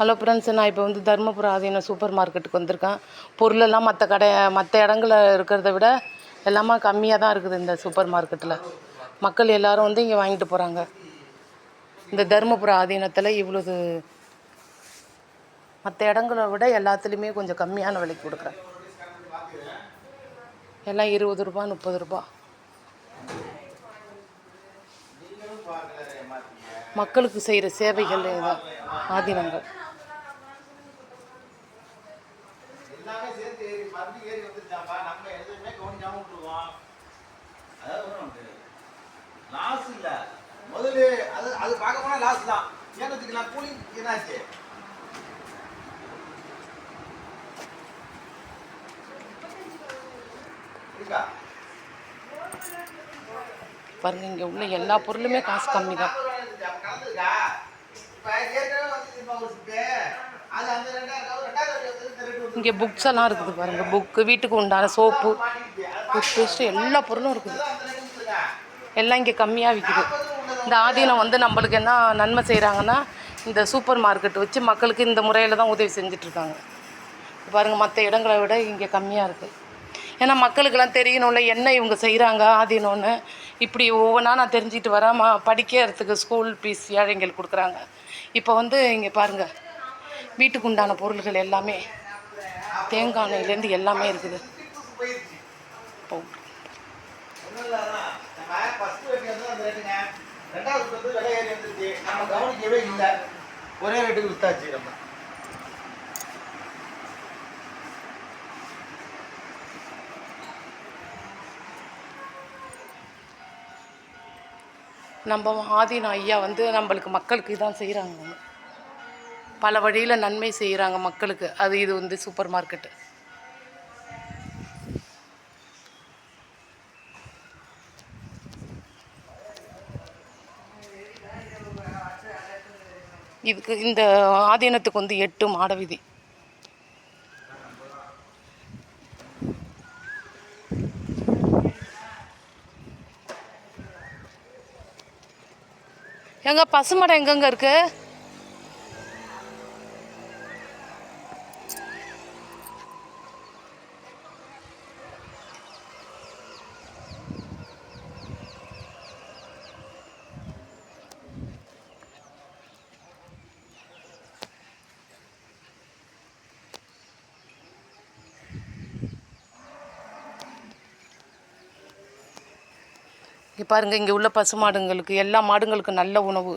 Hello friends, நான் இப்போ வந்து தருமபுரம் ஆதீன சூப்பர் மார்க்கெட்டுக்கு வந்திருக்கேன். பொருளெல்லாம் மற்ற இடங்களில் இருக்கிறத விட எல்லாமே கம்மியாக தான் இருக்குது இந்த சூப்பர் மார்க்கெட்டில். மக்கள் எல்லோரும் வந்து இங்கே வாங்கிட்டு போகிறாங்க. இந்த தருமபுரம் ஆதீனத்தில் இவ்வளவு மற்ற இடங்களை விட எல்லாத்துலேயுமே கொஞ்சம் கம்மியான விலைக்கு கொடுக்குறேன். எல்லாம் 20 ரூபா 30 ரூபா. மக்களுக்கு செய்கிற சேவைகள் தான் ஆதீனங்கள். லாஸ் இல்ல முதல்ல அது பார்க்க போனா லாஸ் தான். ஏனத்துக்கு நான் கூலிங் என்னாச்சு பாருங்க, இங்கே உள்ள எல்லா பொருளுமே காசு கம்மி தான். இங்கே புக்ஸ் எல்லாம் இருக்குது பாருங்கள். புக்கு, வீட்டுக்கு உண்டான சோப்பு, டூத்பேஸ்ட்டு எல்லா பொருளும் இருக்குது. எல்லாம் இங்கே கம்மியாக விற்கிது. இந்த ஆதீனம் வந்து நம்மளுக்கு என்ன நன்மை செய்கிறாங்கன்னா, இந்த சூப்பர் மார்க்கெட் வச்சு மக்களுக்கு இந்த முறையில் தான் உதவி செஞ்சிட்ருக்காங்க. பாருங்கள், மற்ற இடங்களை விட இங்கே கம்மியாக இருக்குது. ஏன்னா மக்களுக்கெல்லாம் தெரியணும்ல என்ன இவங்க செய்கிறாங்க ஆதீனம்னு. இப்படி ஒவ்வொன்றா நான் தெரிஞ்சுக்கிட்டு வரேன். படிக்கிறதுக்கு ஸ்கூல் ஃபீஸ் ஏழைங்களுக்கு கொடுக்குறாங்க. இப்போ வந்து இங்கே பாருங்கள், வீட்டுக்கு உண்டான பொருள்கள் எல்லாமே தேங்காய் எண்ணெயிலேருந்து எல்லாமே இருக்குது. ஒரே ரேட்டுக்கு வித்தாச்சு. நம்ம ஆதீன ஐயா வந்து நம்மளுக்கு மக்களுக்கு இதான் செய்கிறாங்க. பல வழியில் நன்மை செய்கிறாங்க மக்களுக்கு. இது வந்து சூப்பர் மார்க்கெட்டு. இதுக்கு இந்த ஆதீனத்துக்கு வந்து 8 மாட வீதி. எங்க பசுமடை எங்கெங்க இருக்கு? இங்கே பாருங்கள், இங்கே உள்ள பசு மாடுங்களுக்கு எல்லா மாடுங்களுக்கும் நல்ல உணவு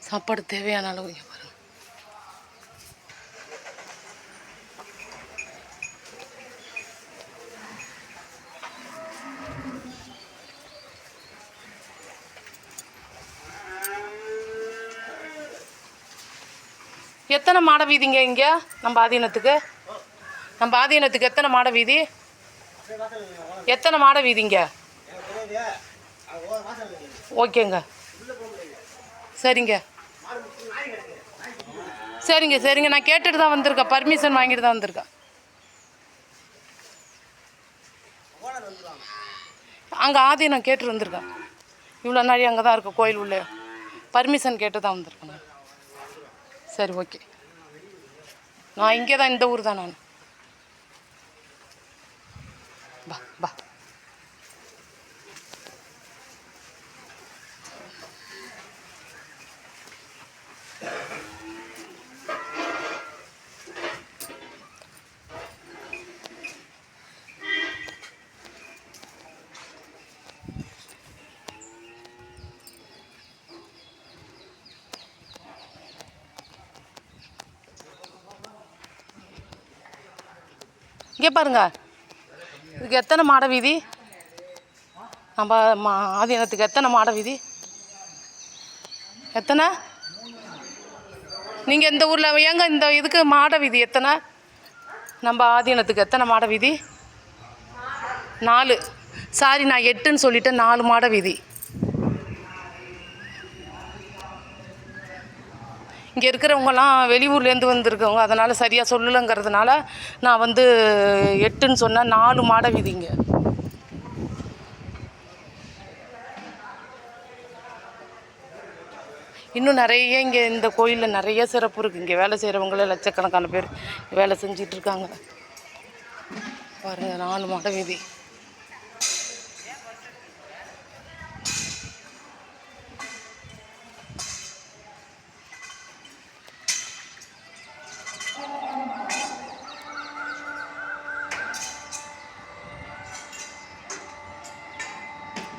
சாப்பாடு தேவையான அளவு. இங்கே பாருங்கள், எத்தனை மாட வீதிங்க இங்கே நம்ம ஆதீனத்துக்கு? எத்தனை மாட வீதி? எத்தனை மாட வீதிங்க? ஓகேங்க, சரிங்க சரிங்க சரிங்க. நான் கேட்டுட்டு தான் வந்திருக்கேன், பர்மிஷன் வாங்கிட்டு தான் வந்திருக்கேன். அங்கே ஆதீனம் கேட்டு வந்திருக்கேன். இவ்வளோ நாள் அங்கே தான் இருக்கேன், கோயில் உள்ளே. பர்மிஷன் கேட்டு தான் வந்திருக்கேங்க. சரி, ஓகே. நான் இங்கே தான், இந்த ஊர் தான். நான் பா பா இங்கே பாருங்க, இதுக்கு எத்தனை மாட வீதி? நம்ம ஆதீனத்துக்கு எத்தனை மாட வீதி? எத்தனை? நீங்கள் இந்த ஊரில் ஏங்க இந்த இதுக்கு மாட வீதி எத்தனை? நம்ம ஆதீனத்துக்கு எத்தனை மாட வீதி? 4. சாரி, நான் 8ன்னு சொல்லிவிட்டேன். 4 மாட வீதி. இங்கே இருக்கிறவங்கலாம் வெளியூர்லேருந்து வந்திருக்கவங்க, அதனால் சரியாக சொல்லலைங்கிறதுனால நான் வந்து 8ன்னு சொன்னேன். 4 மாட வீதிங்க. இன்னும் நிறைய இங்கே இந்த கோயிலில் நிறைய சிறப்பு இருக்குது. இங்கே வேலை செய்கிறவங்களே லட்சக்கணக்கான பேர் வேலை செஞ்சிட்ருக்காங்க. பாருங்கள் 4 மாட வீதி.